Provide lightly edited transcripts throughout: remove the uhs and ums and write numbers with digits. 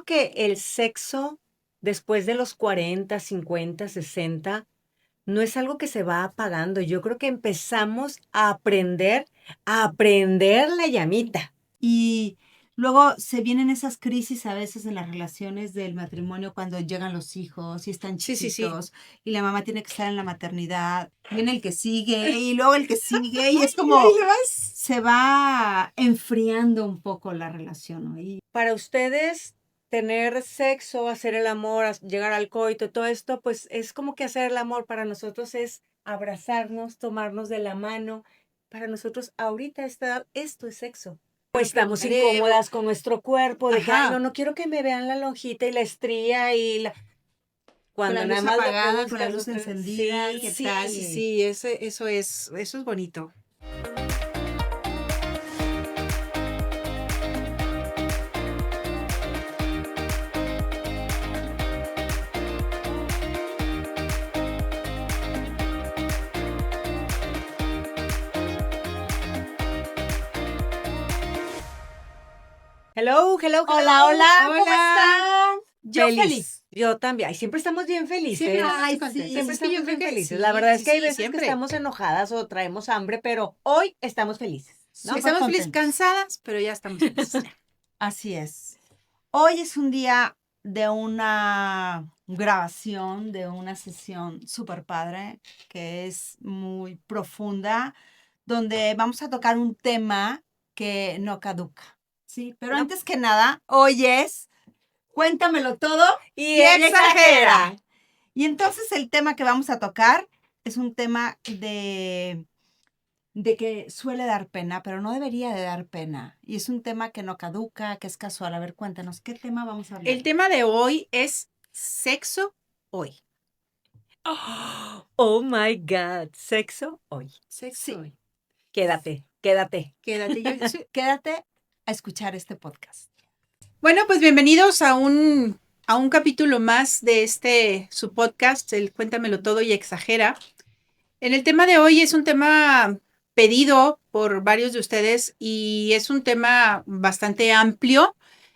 que el sexo después de los 40, 50, 60 no es algo que se va apagando. Yo creo que empezamos a aprender la llamita. Y luego se vienen esas crisis a veces en las relaciones del matrimonio cuando llegan los hijos y están Sí, sí, sí. chiquitos y la mamá tiene que estar en la maternidad, viene el que sigue y luego el que sigue y es como se va enfriando un poco la relación, ¿no? Y Para ustedes, tener sexo, hacer el amor, llegar al coito, todo esto, pues es como que hacer el amor. Para nosotros es abrazarnos, tomarnos de la mano. Para nosotros ahorita esto es sexo. Pues estamos incómodas con nuestro cuerpo, de que, ay, no quiero que me vean la lonjita y la estría y la... con Cuando la nada luz más lo apagada, con la buscas, luz otra vez. encendida, ¿qué Sí, tal? sí, sí, eso es bonito. Hello, Hola, ¿cómo Hola. están? Yo feliz. Yo también. Ay, siempre estamos bien felices. Siempre estamos Ay, contentas. sí. Siempre Es que yo estamos creo bien que felices. sí, La verdad es que hay sí, veces siempre. que estamos enojadas o traemos hambre, pero hoy estamos felices, ¿no? Súper Estamos felices, contentos. cansadas, pero ya estamos felices. Así es. Hoy es un día de una grabación, de una sesión súper padre, que es muy profunda, donde vamos a tocar un tema que no caduca, ¿sí? Pero No. antes que nada, hoy es Cuéntamelo todo Y exagera. Y entonces el tema que vamos a tocar es un tema de que suele dar pena, pero no debería de dar pena. Y es un tema que no caduca, que es casual. A ver, cuéntanos, ¿qué tema vamos a hablar? El tema de hoy es sexo hoy. Oh my God. Sexo hoy. Sexo Sí. hoy. Quédate. Quédate. Quédate a escuchar este podcast. Bueno, pues bienvenidos a un capítulo más de su podcast, el Cuéntamelo Todo y Exagera. En el tema de hoy es un tema pedido por varios de ustedes y es un tema bastante amplio,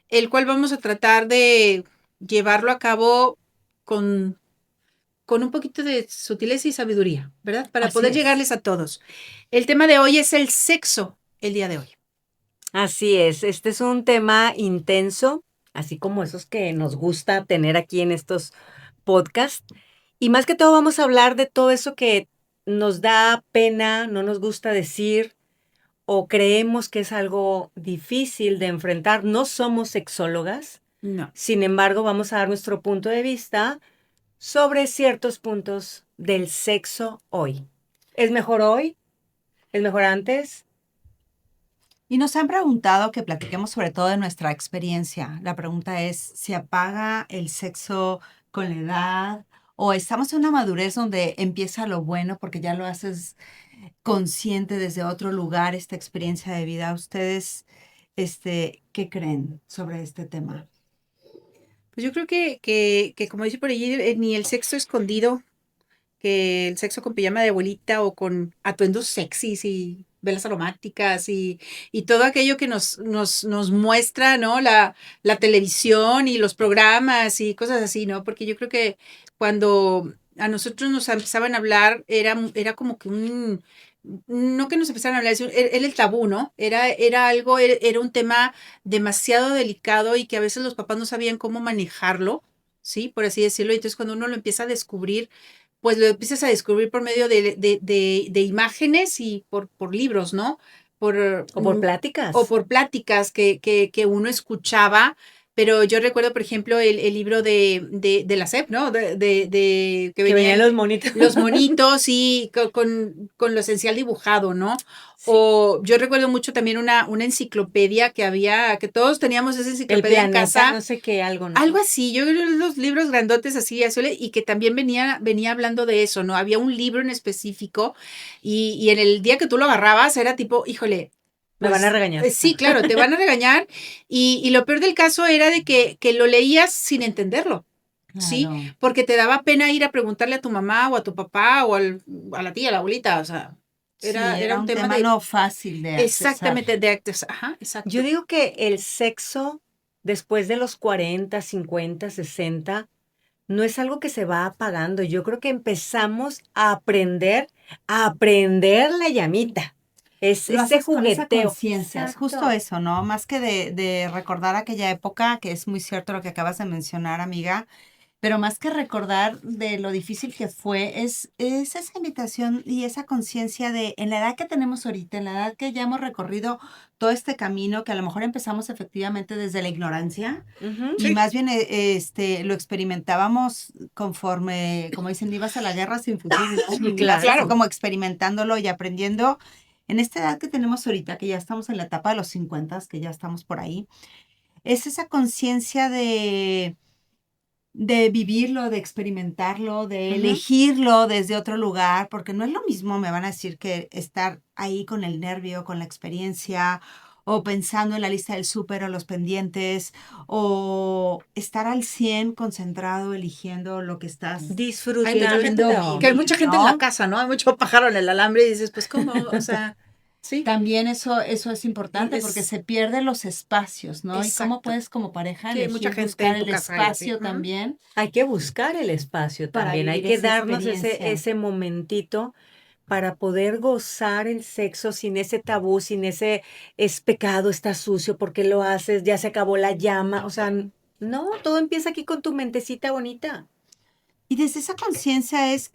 el cual vamos a tratar de llevarlo a cabo con un poquito de sutileza y sabiduría, ¿verdad? Para Así poder es. llegarles a todos. El tema de hoy es el sexo, el día de hoy. Así es. Este es un tema intenso, así como esos que nos gusta tener aquí en estos podcasts. Y más que todo vamos a hablar de todo eso que nos da pena, no nos gusta decir o creemos que es algo difícil de enfrentar. No somos sexólogas, No. sin embargo vamos a dar nuestro punto de vista sobre ciertos puntos del sexo hoy. ¿Es mejor hoy? ¿Es mejor antes? Y nos han preguntado que platiquemos sobre todo de nuestra experiencia. La pregunta es, ¿se apaga el sexo con la edad? ¿O estamos en una madurez donde empieza lo bueno porque ya lo haces consciente desde otro lugar, esta experiencia de vida? ¿Ustedes qué creen sobre este tema? Pues yo creo que como dice por allí, ni el sexo escondido, que el sexo con pijama de abuelita o con atuendos sexys y velas aromáticas y todo aquello que nos muestra, ¿no? La televisión y los programas y cosas así, ¿no? Porque yo creo que cuando a nosotros nos empezaban a hablar, era como que no que nos empezaran a hablar, era el tabú, ¿no? Era algo, era un tema demasiado delicado y que a veces los papás no sabían cómo manejarlo, ¿sí? Por así decirlo. Y entonces cuando uno lo empieza a descubrir, pues lo empiezas a descubrir por medio de imágenes y por libros, ¿no? ¿O por pláticas? O por pláticas que uno escuchaba. Pero yo recuerdo, por ejemplo, el libro de la SEP, ¿no? Que Que venían los monitos. Los monitos y con lo esencial dibujado, ¿no? Sí. O yo recuerdo mucho también una enciclopedia que había, que todos teníamos esa enciclopedia en casa. No sé qué, algo, ¿no? Algo así, yo creo los libros grandotes así, azules, y que también venía hablando de eso, ¿no? Había un libro en específico y en el día que tú lo agarrabas era tipo, híjole. Me van a regañar. Sí, claro, te van a regañar. Y lo peor del caso era de que lo leías sin entenderlo. Claro. Sí, porque te daba pena ir a preguntarle a tu mamá o a tu papá o a la tía, a la abuelita, o sea, era un tema no fácil de accesar. Exactamente, de accesar. Ajá, exacto. Yo digo que el sexo después de los 40, 50, 60, no es algo que se va apagando. Yo creo que empezamos a aprender la llamita. Es Lo ese haces con esa jugueteo. conciencia, es justo Exacto. eso, ¿no? Más que de recordar aquella época, que es muy cierto lo que acabas de mencionar, amiga, pero más que recordar de lo difícil que fue, es esa invitación y esa conciencia de en la edad que tenemos ahorita, en la edad que ya hemos recorrido todo este camino, que a lo mejor empezamos efectivamente desde la ignorancia Ujú. y Sí, más bien lo experimentábamos conforme, como dicen, ibas a la guerra sin fusil, ¿no? Sí, Ibas así claro. claro. como experimentándolo y aprendiendo. En esta edad que tenemos ahorita, que ya estamos en la etapa de los 50, que ya estamos por ahí, es esa conciencia de vivirlo, de experimentarlo, de Ujú. elegirlo desde otro lugar, porque no es lo mismo, me van a decir, que estar ahí con el nervio, con la experiencia, o pensando en la lista del súper o los pendientes, o estar al 100 concentrado, eligiendo lo que estás Hay mucha gente, queriendo Disfrutando. que hay vivir, mucha gente en la ¿no? casa, ¿no? Hay mucho pájaro en el alambre y dices, pues, ¿cómo? O sea, sí, También eso es importante porque es se pierden los espacios, ¿no? Y cómo exacto. puedes como pareja Sí, hay mucha elegir gente buscar en tu el casa y así. espacio Ujú. también Hay que buscar el espacio para también. Hay vivir que esa darnos experiencia. ese momentito para poder gozar el sexo sin ese tabú, sin ese es pecado, está sucio, ¿por qué lo haces? Ya se acabó la llama. O sea, no, todo empieza aquí con tu mentecita bonita. Y desde esa conciencia es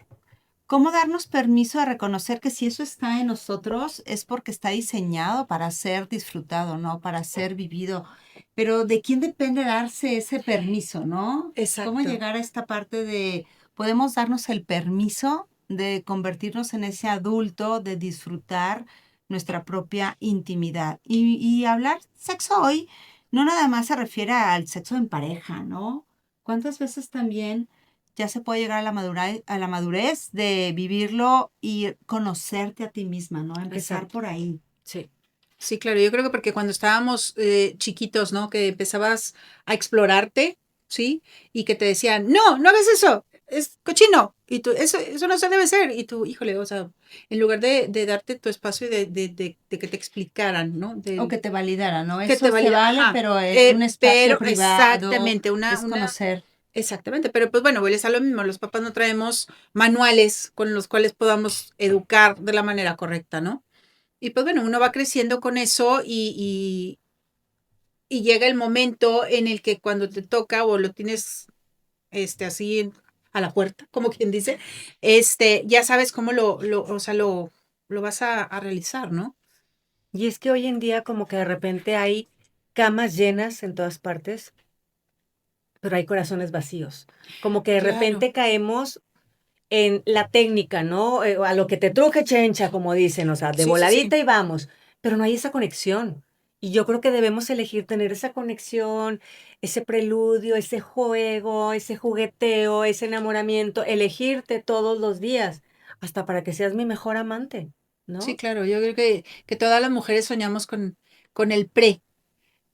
cómo darnos permiso de reconocer que si eso está en nosotros es porque está diseñado para ser disfrutado, ¿no? Para ser vivido. Pero ¿de quién depende darse ese permiso, no? ¿Cómo Exacto. llegar a esta parte de podemos darnos el permiso de convertirnos en ese adulto, de disfrutar nuestra propia intimidad? Y hablar sexo hoy no nada más se refiere al sexo en pareja, ¿no? ¿Cuántas veces también ya se puede llegar a la madurez de vivirlo y conocerte a ti misma, ¿no? Empezar Exacto. por ahí. Sí. Sí, claro, yo creo que porque cuando estábamos chiquitos, ¿no? Que empezabas a explorarte, ¿sí? Y que te decían, no, no hagas eso, es cochino. Y tú, eso no se debe ser. Y tú, híjole, o sea, en lugar de darte tu espacio y de que te explicaran, ¿no? O que te validara, ¿no? Que te Eso se valía, vale, ajá. pero en un espacio Pero privado exactamente, es conocer. exactamente, pero pues bueno, vuelves a lo mismo, los papás no traemos manuales con los cuales podamos educar de la manera correcta, ¿no? Y pues bueno, uno va creciendo con eso y llega el momento en el que cuando te toca o lo tienes así a la puerta, como quien dice, ya sabes cómo o sea, lo vas a realizar, ¿no? Y es que hoy en día como que de repente hay camas llenas en todas partes, pero hay corazones vacíos. Como que de Claro. repente caemos en la técnica, ¿no? A lo que te truje chencha, como dicen, o sea, de Sí, sí, sí. voladita y vamos, pero no hay esa conexión. Y yo creo que debemos elegir tener esa conexión, ese preludio, ese juego, ese jugueteo, ese enamoramiento, elegirte todos los días, hasta para que seas mi mejor amante, Sí, ¿no? claro, yo creo que todas las mujeres soñamos con el pre,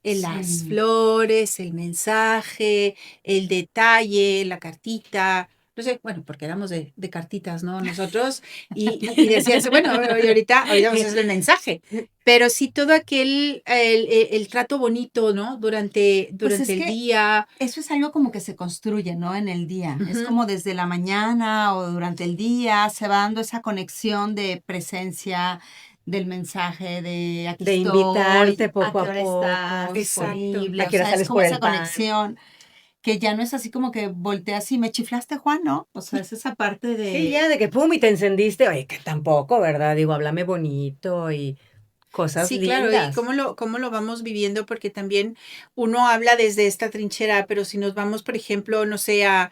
las Sí. flores, el mensaje, el detalle, la cartita, no sé, bueno, porque éramos de cartitas, ¿no? Nosotros, y decías, bueno, y ahorita pues es el mensaje, pero sí todo aquel, el trato bonito, ¿no? Pues Durante es el que día. eso es algo como que se construye, ¿no? En el día. Es Ujú. como desde la mañana o durante el día se va dando esa conexión de presencia del mensaje de aquí De invitarte estoy, a poco qué a hora poco, estás sí. Exacto. disponible. ¿A O qué hora sea, es sales como por esa el pan? conexión que ya no es así como que volteas y me chiflaste, Juan, ¿no? O sea, es esa parte Sí, de ya, de que pum, y te encendiste, oye, que tampoco, ¿verdad? Digo, háblame bonito y cosas Sí, claro, y lindas. cómo lo vamos viviendo, porque también uno habla desde esta trinchera, pero si nos vamos, por ejemplo, no sé, a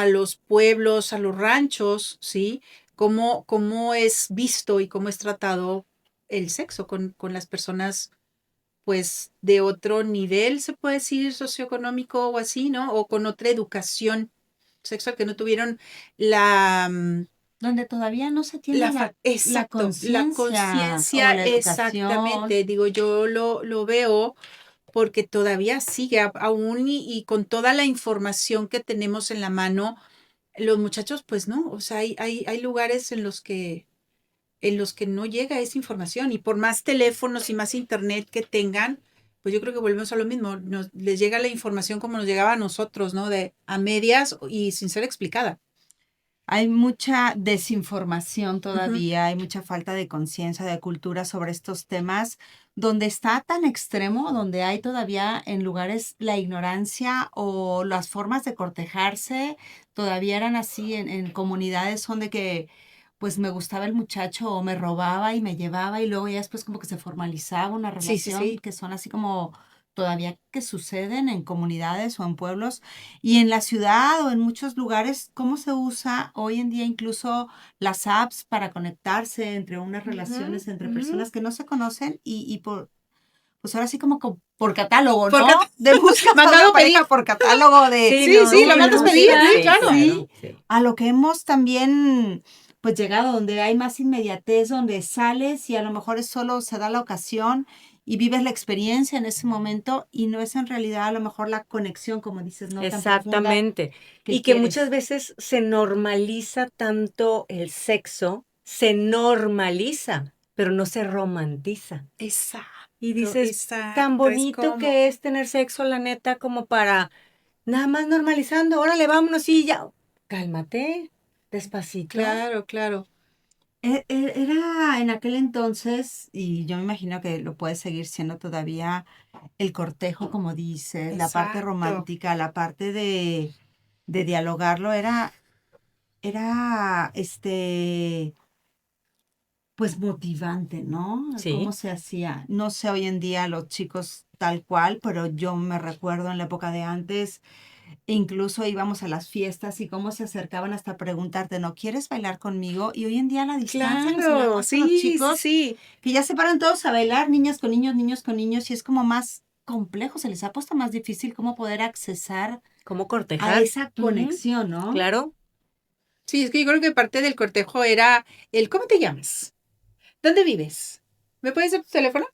los pueblos, a los ranchos, ¿sí? Cómo es visto y cómo es tratado el sexo con las personas, pues, de otro nivel, se puede decir, socioeconómico o así, ¿no? O con otra educación sexual, que no tuvieron la, donde todavía no se tiene la exacto, la conciencia o conciencia, la educación. exactamente. Digo, yo lo veo porque todavía sigue aún y con toda la información que tenemos en la mano, los muchachos, pues no, o sea, hay lugares en los que no llega esa información y por más teléfonos y más internet que tengan, pues yo creo que volvemos a lo mismo, les llega la información como nos llegaba a nosotros, ¿no? De a medias y sin ser explicada. Hay mucha desinformación Ujú. todavía, hay mucha falta de conciencia, de cultura sobre estos temas, donde está tan extremo, donde hay todavía en lugares la ignorancia o las formas de cortejarse, todavía eran así en comunidades donde que pues me gustaba el muchacho o me robaba y me llevaba y luego ya después como que se formalizaba una Sí, sí, relación sí. que son así como todavía que suceden en comunidades o en pueblos. Y en la ciudad o en muchos lugares, ¿cómo se usa hoy en día incluso las apps para conectarse entre unas Ujú, relaciones entre ujú. personas que no se conocen y por, pues ahora sí como por catálogo, Por ¿no? cat- De buscas a una Mandado pedir. pareja por catálogo de Sí, Sí, no, sí, cómo lo sí, me mandas no, pedir, gusta, sí, sí, claro. sí, claro, sí. a lo que hemos también pues llegado, donde hay más inmediatez, donde sales y a lo mejor es solo se da la ocasión y vives la experiencia en ese momento y no es en realidad a lo mejor la conexión, como dices, no tan profunda Exactamente. que Y que muchas quieres. veces se normaliza tanto el sexo, se normaliza, pero no se romantiza. Y Exacto, dices, tan exacto, es bonito como, que es tener sexo, la neta, como para nada más normalizando, órale, vámonos y ya. Cálmate, despacito. claro, claro. Era en aquel entonces, y yo me imagino que lo puede seguir siendo todavía, el cortejo, como dices, la parte Exacto. romántica, la parte de dialogarlo, era pues motivante, ¿no? ¿Cómo Sí, se hacía? No sé hoy en día los chicos tal cual, pero yo me recuerdo en la época de antes, incluso íbamos a las fiestas y cómo se acercaban hasta preguntarte, ¿no quieres bailar conmigo? Y hoy en día a la distancia les Claro, vemos a los sí, sí, chicos sí. que ya se paran todos a bailar, niñas con niños, niños con niños, y es como más complejo, se les ha puesto más difícil cómo poder accesar ¿cómo a cortejar? esa Ujú, conexión, ¿no? claro. Sí, es que yo creo que parte del cortejo era el ¿cómo te llamas? ¿Dónde vives? ¿Me puedes dar tu teléfono?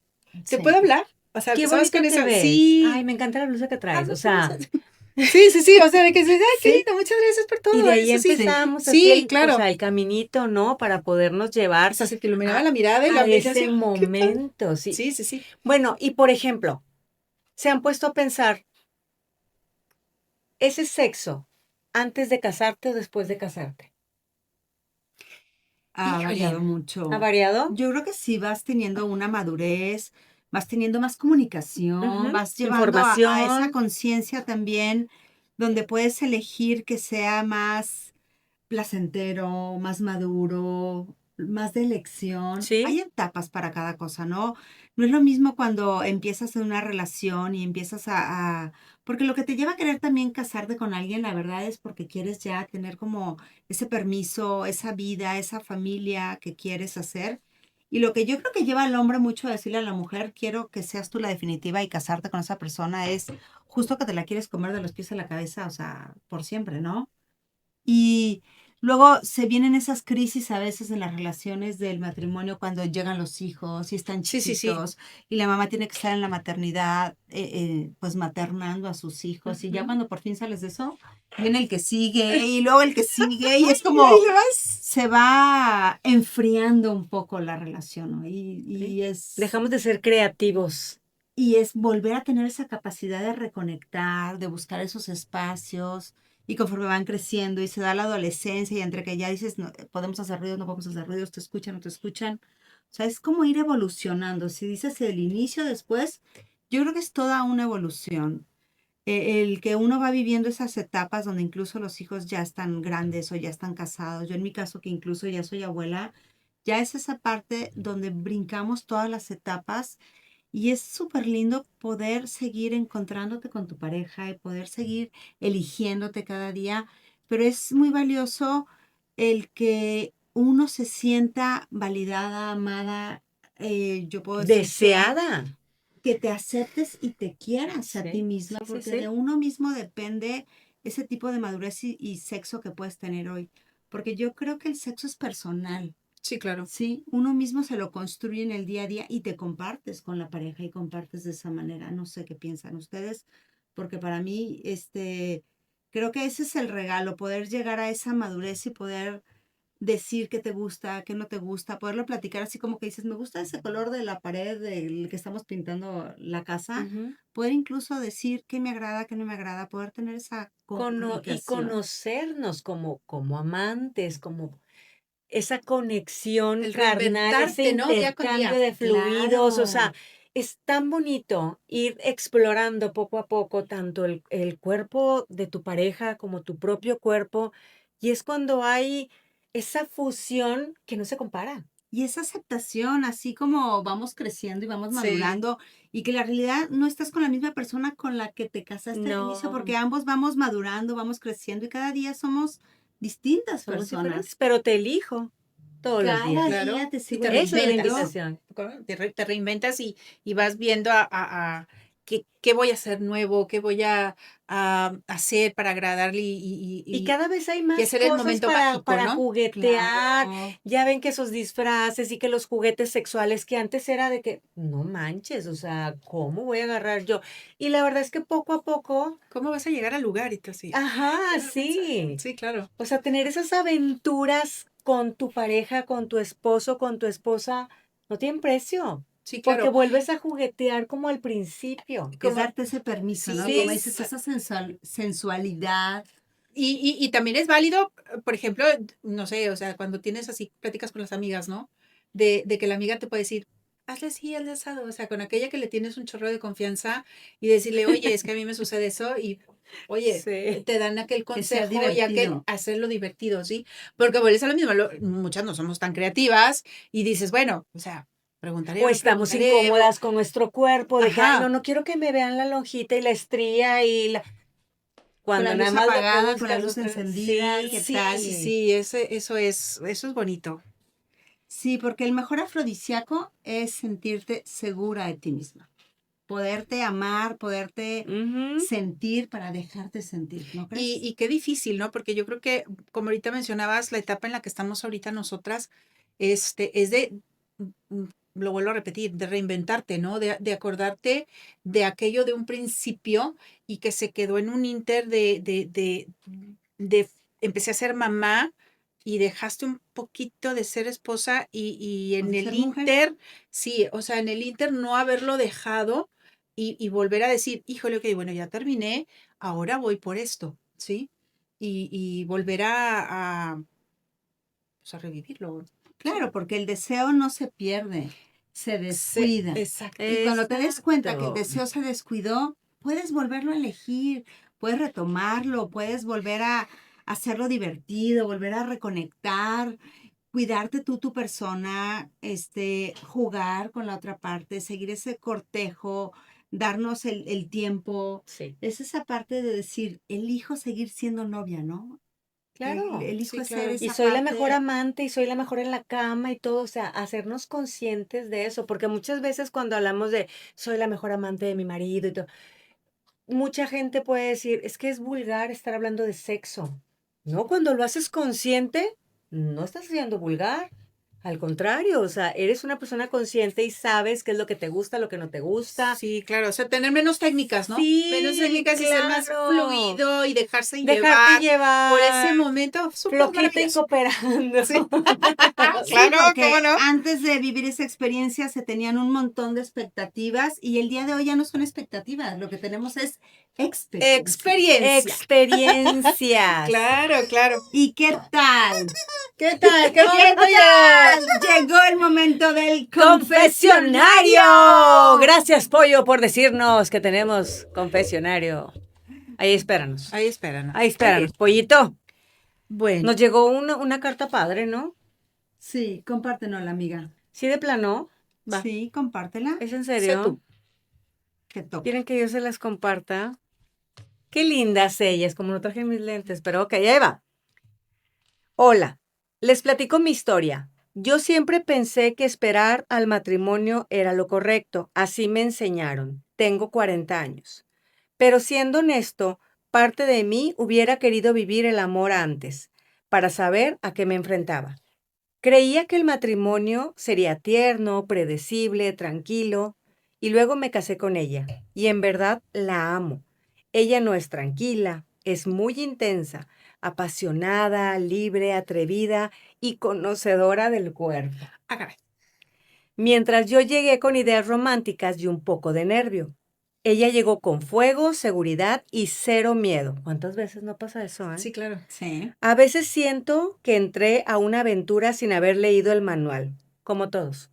¿Te puedo Sí. hablar? O sea, Qué ¿sabes con bonita eso? te ves. Ay, Sí. me encanta la blusa que Ah, traes. O muchas sea, gracias. Sí, sí, sí. O sea, de que dices, ay, qué Sí, lindo, muchas gracias por y de todo. ahí Eso sí. sí. empezamos así Sí, o claro. sea, el caminito, ¿no? Para podernos llevar Hasta se te iluminaba a, la mirada y la a ves así, ese "Ay, qué padre". momento, sí. Sí, sí, sí. Bueno, y por ejemplo, se han puesto a pensar, ese sexo, antes de casarte o después de casarte. Ha variado Híjole. ¿Ha mucho. variado? Yo creo que sí vas teniendo una madurez, vas teniendo más comunicación, Ujú. vas llevando a esa Información. conciencia también donde puedes elegir que sea más placentero, más maduro, más de elección. Sí, Hay etapas para cada cosa, ¿no? No es lo mismo cuando empiezas en una relación y empiezas porque lo que te lleva a querer también casarte con alguien, la verdad es porque quieres ya tener como ese permiso, esa vida, esa familia que quieres hacer. Y lo que yo creo que lleva al hombre mucho a decirle a la mujer, quiero que seas tú la definitiva y casarte con esa persona, es justo que te la quieres comer de los pies a la cabeza, o sea, por siempre, ¿no? Y luego se vienen esas crisis a veces en las relaciones del matrimonio cuando llegan los hijos y están Sí, sí, sí. chiquitos y la mamá tiene que estar en la maternidad, pues maternando a sus hijos y ya Ujú. cuando por fin sales de eso, viene el que sigue y luego el que sigue y es Y ahí como le vas. se va enfriando un poco la relación, ¿no? Y, sí. y es Dejamos de ser creativos. y es volver a tener esa capacidad de reconectar, de buscar esos espacios. Y conforme van creciendo y se da la adolescencia y entre que ya dices, no, podemos hacer ruidos, no podemos hacer ruidos, te escuchan, no te escuchan. O sea, es como ir evolucionando. Si dices el inicio después, yo creo que es toda una evolución. El que uno va viviendo esas etapas donde incluso los hijos ya están grandes o ya están casados. Yo en mi caso, que incluso ya soy abuela, ya es esa parte donde brincamos todas las etapas y es súper lindo poder seguir encontrándote con tu pareja y poder seguir eligiéndote cada día, pero es muy valioso el que uno se sienta validada, amada. Yo puedo decir Deseada. que te aceptes y te quieras a ti Sí, misma, sí, sí, porque de sí. uno mismo depende ese tipo de madurez y sexo que puedes tener hoy. Porque yo creo que el sexo es personal. Sí, claro. Sí, uno mismo se lo construye en el día a día y te compartes con la pareja y compartes de esa manera. No sé qué piensan ustedes, porque para mí, creo que ese es el regalo, poder llegar a esa madurez y poder decir qué te gusta, qué no te gusta, poderlo platicar así como que dices, me gusta ese color de la pared del que estamos pintando la casa, Ujú. poder incluso decir qué me agrada, qué no me agrada, poder tener esa Y comunicación. conocernos como amantes, como esa conexión El carnal, ese reinventarte, ¿no? Día con intercambio día. de fluidos, o sea, Claro. es tan bonito ir explorando poco a poco tanto el cuerpo de tu pareja como tu propio cuerpo, y es cuando hay esa fusión que no se compara. Y esa aceptación, así como vamos creciendo y vamos Sí, madurando, y que la realidad no estás con la misma persona con la que te casaste al inicio, No, porque ambos vamos madurando, vamos creciendo y cada día somos distintas somos diferentes, personas. pero te elijo todos los Cada días. día claro. te Y sigo te Esa es la reinventas. eligiendo. invitación. Te reinventas y vas viendo a qué voy a hacer nuevo, qué voy a hacer para agradarle Y cada vez hay y más hacer el cosas momento para mágico, para ¿no? juguetear. Claro. Ya ven que esos disfraces y que los juguetes sexuales que antes era de que, no manches, o sea, ¿cómo voy a agarrar yo? Y la verdad es que poco a poco ¿Cómo vas a llegar al lugar? Y tú así, ajá, qué vergüenza. sí. Sí, claro. O sea, tener esas aventuras con tu pareja, con tu esposo, con tu esposa, no tienen precio, Sí, porque claro. vuelves a juguetear como al principio. Es Como, darte ese permiso, ¿no? sí, Como Sí, dices, esa sensualidad. y también es válido, por ejemplo, no sé, o sea, cuando tienes así pláticas con las amigas, ¿no? De que la amiga te puede decir, hazle así, hazle asado, o sea, con aquella que le tienes un chorro de confianza y decirle, oye, es que a mí me sucede eso y, oye, sí. te dan aquel Que sea consejo y aquel divertido. hacerlo divertido, ¿sí? Porque vuelves a lo mismo, muchas no somos tan creativas y dices, bueno, o sea, preguntaré O o no estamos preguntaré, incómodas con nuestro cuerpo, de que, ay, no, ajá, no quiero que me vean la lonjita y la estría y la... Con la Cuando nada luz más lo que apagada, con la buscas, luz buscas, encendida, ¿qué sí, tal? sí, sí, eso es bonito. Sí, porque el mejor afrodisíaco es sentirte segura de ti misma. Poderte amar, poderte ujú, sentir para dejarte sentir, ¿no crees? Y qué difícil, ¿no? Porque yo creo que, como ahorita mencionabas, la etapa en la que estamos ahorita nosotras, es de, lo vuelvo a repetir, de reinventarte, ¿no? De acordarte de aquello de un principio y que se quedó en un inter de empecé a ser mamá y dejaste un poquito de ser esposa y O en de el ser mujer. inter, sí, o sea, en el inter no haberlo dejado y volver a decir, híjole, ok, bueno, ya terminé, ahora voy por esto, ¿sí? Y volver pues, a revivirlo. Sí. Claro, porque el deseo no se pierde, se Sí, descuida. exacto. Y cuando te des cuenta que el exacto. deseo se descuidó, puedes volverlo a elegir, puedes retomarlo, puedes volver a hacerlo divertido, volver a reconectar, cuidarte tú, tu persona, jugar con la otra parte, seguir ese cortejo, darnos el tiempo. Sí, Es esa parte de decir, elijo seguir siendo novia, ¿no? claro. Elijo Sí, hacer claro. Y esa soy la mejor parte. amante y soy la mejor en la cama y todo, o sea, hacernos conscientes de eso, porque muchas veces cuando hablamos de soy la mejor amante de mi marido y todo, mucha gente puede decir, es que es vulgar estar hablando de sexo. No, cuando lo haces consciente, no estás siendo vulgar. Al contrario, o sea, eres una persona consciente y sabes qué es lo que te gusta, lo que no te gusta. Sí, claro. O sea, tener menos técnicas, ¿no? Menos Sí, técnicas y ser más claro. fluido y dejarse Dejarte llevar por ese llevar, momento súper flojita y maravilloso. cooperando. Sí. Sí, Claro, ¿cómo porque no? antes de vivir esa experiencia se tenían un montón de expectativas y el día de hoy ya no son expectativas, lo que tenemos es experiencias. Experiencia. Experiencias. Claro, claro. ¿Y qué tal? ¿Qué tal? ¿Qué ¿Qué momento llegó? tal? Llegó el momento del Confesionario. confesionario. Gracias, Pollo, por decirnos que tenemos confesionario. Ahí espéranos. Ahí Ahí espéranos. Está bien. espéranos. Pollito, Bueno, nos llegó una carta padre, ¿no? Sí, compártenos, la amiga. Sí, de plano. va. Sí, compártela. ¿Es en Sé serio? tú. Te toca. ¿Quieren que yo se las comparta? Qué lindas ellas, como no traje mis lentes, pero ok, ahí va. Hola, les platico mi historia. Yo siempre pensé que esperar al matrimonio era lo correcto, así me enseñaron. Tengo 40 años. Pero siendo honesto, parte de mí hubiera querido vivir el amor antes, para saber a qué me enfrentaba. Creía que el matrimonio sería tierno, predecible, tranquilo, y luego me casé con ella, y en verdad la amo. Ella no es tranquila, Es muy intensa, apasionada, libre, atrevida y conocedora del cuerpo. Ah, caray. Mientras yo llegué con ideas románticas y un poco de nervio. Ella llegó con fuego, seguridad y cero miedo. ¿Cuántas veces no pasa eso, Sí, eh? claro. Sí. A veces siento que entré a una aventura sin haber leído el manual, como todos.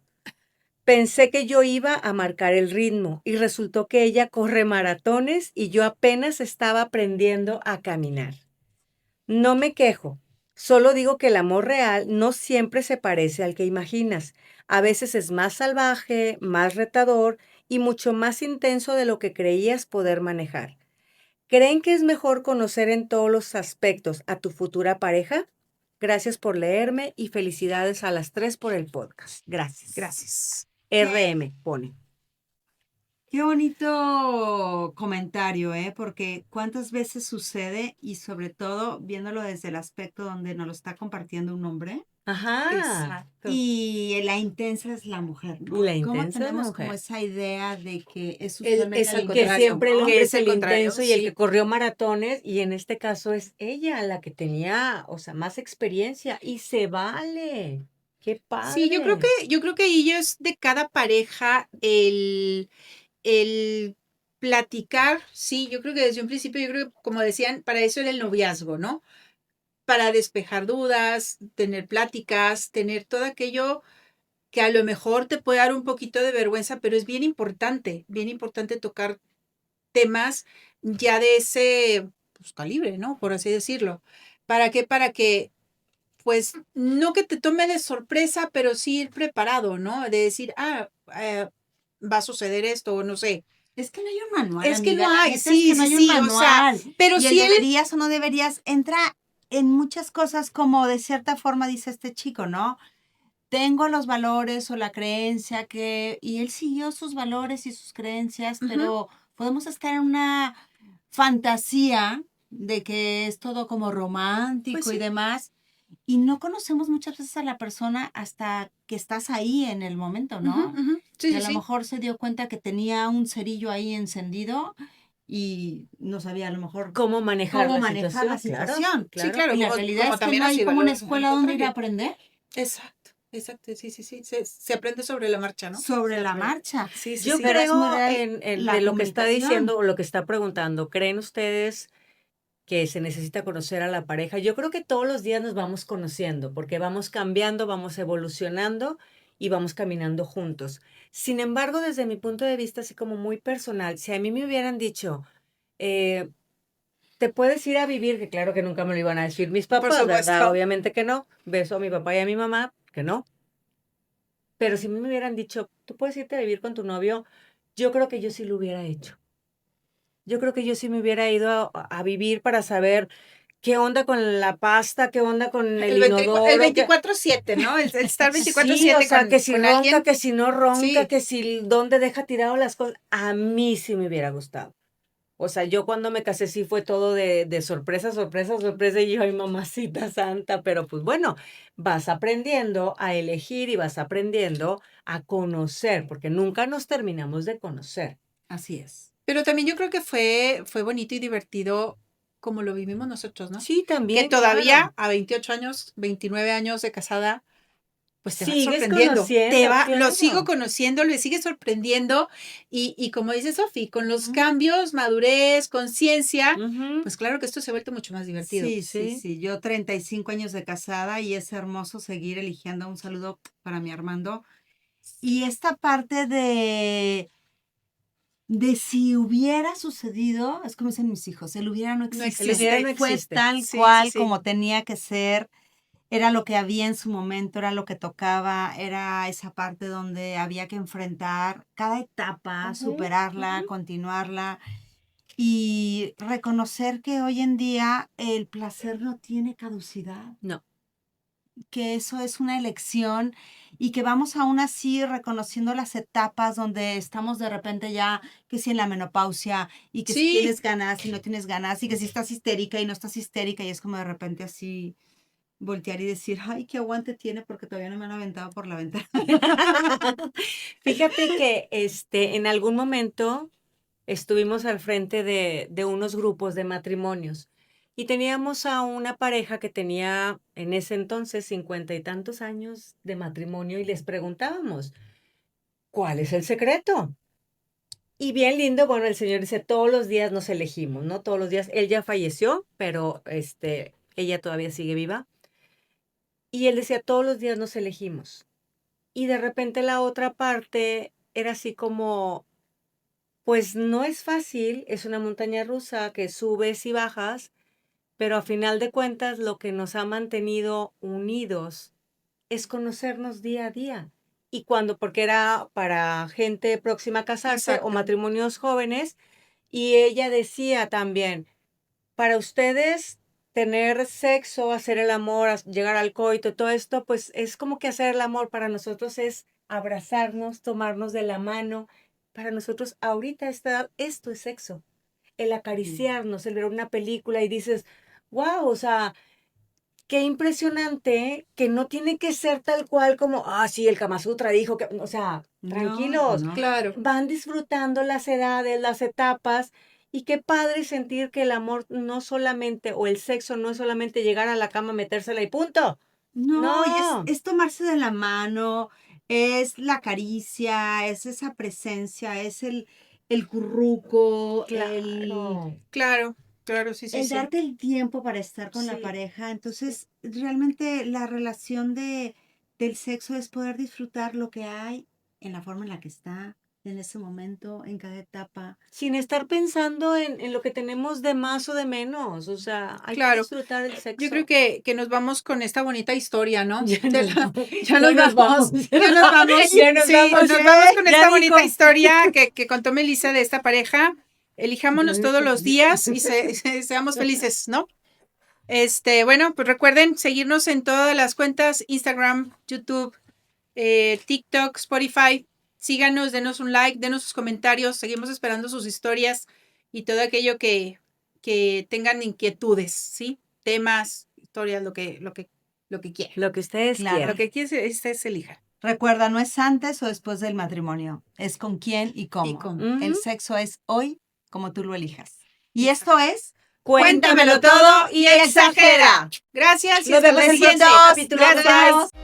Pensé que yo iba a marcar el ritmo y resultó que ella corre maratones y yo apenas estaba aprendiendo a caminar. No me quejo, solo digo que el amor real no siempre se parece al que imaginas. A veces es más salvaje, más retador y mucho más intenso de lo que creías poder manejar. ¿Creen que es mejor conocer en todos los aspectos a tu futura pareja? Gracias por leerme y felicidades a las tres por el podcast. Gracias. Gracias. RM pone. Qué bonito comentario, ¿eh? Porque cuántas veces sucede y sobre todo viéndolo desde el aspecto donde nos lo está compartiendo un hombre Ajá. Exacto. y la intensa es la mujer, ¿no? Y la Y cómo intensa es la tenemos como mujer. esa idea de que es Es usualmente al el Que contrario, siempre el ¿no? hombre Que es es el el contrario, intenso y el sí. que corrió maratones y en este caso es ella la que tenía, o sea, más experiencia y se vale. Qué Sí, padre. yo creo que ahí es de cada pareja el platicar, sí, yo creo que desde un principio, yo creo que como decían, para eso era el noviazgo, ¿no? Para despejar dudas, tener pláticas, tener todo aquello que a lo mejor te puede dar un poquito de vergüenza, pero es bien importante tocar temas ya de ese pues, calibre, ¿no? Por así decirlo. ¿Para qué? Para que, pues, no que te tome de sorpresa, pero sí ir preparado, ¿no? De decir, va a suceder esto, o no sé. Es que no hay un manual, Es que amiga. no La hay, neta es que sí, no sí, hay un sí, o sea, manual. pero Y el si él, deberías o no deberías entra en muchas cosas como de cierta forma dice este chico, ¿no? Tengo los valores o la creencia que, y él siguió sus valores y sus creencias, ujú, pero podemos estar en una fantasía de que es todo como pues romántico y sí, demás, y no conocemos muchas veces a la persona hasta que estás ahí en el momento, ujú, ¿no? ujú, sí, Y a sí, lo sí, mejor se dio cuenta que tenía un cerillo ahí encendido y no sabía a lo mejor ¿Cómo manejar cómo la manejar la situación? Claro, situación. sí, claro. Y claro, la como, realidad como es que también no hay así como vale una al escuela donde ir a contrario. aprender Exacto, exacto, sí, sí, sí, se aprende sobre la marcha, ¿no? sobre Se la aprende. marcha. Sí, sí, Yo sí. Pero es muy creo real en de la lo que está comunicación. diciendo o lo que está preguntando. ¿Creen ustedes que se necesita conocer a la pareja? Yo creo que todos los días nos vamos conociendo porque vamos cambiando, vamos evolucionando y vamos caminando juntos. Sin embargo, desde mi punto de vista, así como muy personal, si a mí me hubieran dicho, eh, te puedes ir a vivir, que claro que nunca me lo iban a decir mis Por papás, ¿verdad? supuesto. Obviamente que no. Beso a mi papá y a mi mamá, que no. Pero si a mí me hubieran dicho, tú puedes irte a vivir con tu novio, yo creo que yo sí lo hubiera hecho. Yo creo que yo sí me hubiera ido a vivir para saber qué onda con la pasta, qué onda con el El inodoro, que 24/7, ¿no? El estar sí, o 24/7 sea, que si con ronca, alguien, que si no ronca, sí. que si dónde deja tirado las cosas. A mí sí me hubiera gustado. O sea, yo cuando me casé sí fue todo de sorpresa, sorpresa, sorpresa, y yo, ay, mamacita santa, pero pues bueno, vas aprendiendo a elegir y vas aprendiendo a conocer, porque nunca nos terminamos de conocer. Así es. Pero también yo creo que fue bonito y divertido como lo vivimos nosotros, ¿no? Sí, Que también, claro. todavía a 28 años, 29 años de casada, pues te va Sigues sorprendiendo. conociendo, Lo sigo claro. conociendo, le sigue sorprendiendo. Y como dice Sofi, con los Ujú. cambios, madurez, conciencia, Ujú, pues claro que esto se ha vuelto mucho más divertido. Sí, sí, sí. sí. Yo 35 años de casada y es hermoso seguir eligiendo un saludo para mi Armando. Y esta parte de si hubiera sucedido, es como dicen mis hijos, el hubiera no No El existe. hubiera no existe. Fue existe. tal Sí, sí, cual sí. como tenía que ser, era lo que había en su momento, era lo que tocaba, era esa parte donde había que enfrentar cada etapa, Ujú, superarla, ujú. continuarla y reconocer que hoy en día el placer no tiene caducidad, No. que eso es una elección y que vamos aún así reconociendo las etapas donde estamos de repente ya, que si en la menopausia y que si Sí, tienes ganas y no tienes ganas y que si estás histérica y no estás histérica y es como de repente así voltear y decir, ay, qué aguante tiene porque todavía no me han aventado por la ventana. Fíjate que en algún momento estuvimos al frente de unos grupos de matrimonios. Y teníamos a una pareja que tenía en ese entonces 50 y tantos años de matrimonio y les preguntábamos, ¿cuál es el secreto? Y bien lindo, bueno, el señor dice, todos los días nos elegimos, ¿no? Todos los días. Él ya falleció, pero ella todavía sigue viva. Y él decía, todos los días nos elegimos. Y de repente la otra parte era así como, pues no es fácil, es una montaña rusa que subes y bajas, pero a final de cuentas lo que nos ha mantenido unidos es conocernos día a día. Y porque era para gente próxima a casarse o Exacto. matrimonios jóvenes, y ella decía también, para ustedes tener sexo, hacer el amor, llegar al coito, todo esto, pues es como que hacer el amor. Para nosotros es abrazarnos, tomarnos de la mano. Para nosotros ahorita a esta edad, esto es sexo. El acariciarnos, el ver una película y dices, wow, o sea, qué impresionante que no tiene que ser tal cual como, sí, el Kama Sutra dijo que, o sea, tranquilos, No. Claro. van disfrutando las edades, las etapas, y qué padre sentir que el amor no solamente, o el sexo no es solamente llegar a la cama, metérsela y punto. No, y No, es tomarse de la mano, es la caricia, es esa presencia, es el curruco, claro. Claro, claro, sí, sí, el sí. darte el tiempo para estar con la Sí, pareja. Entonces, realmente la relación del sexo es poder disfrutar lo que hay en la forma en la que está, en ese momento, en cada etapa. Sin estar pensando en lo que tenemos de más o de menos, o sea, hay que claro. disfrutar el Yo sexo. creo que nos vamos con esta bonita historia, ¿no? Ya De nos la- vamos. ya nos vamos. Ya nos vamos. Ya nos Sí, vamos. nos vamos con Ya esta dijo. bonita historia que contó Melissa de esta pareja. Elijámonos todos los días y seamos felices, ¿no? Bueno, pues recuerden seguirnos en todas las cuentas, Instagram, YouTube, TikTok, Spotify. Síganos, denos un like, denos sus comentarios. Seguimos esperando sus historias y todo aquello que tengan inquietudes, ¿sí? Temas, historias, lo que quieran. Lo que ustedes Claro. Lo quieran. que quieran, ustedes elijan. Recuerda, no es antes o después del matrimonio, es con quién y cómo. cómo. El Ujú. sexo es hoy como tú lo elijas. Y esto es Cuéntamelo todo y exagera. Gracias y Nos hasta vemos la el siguiente. próximo capítulo. Gracias. Bye.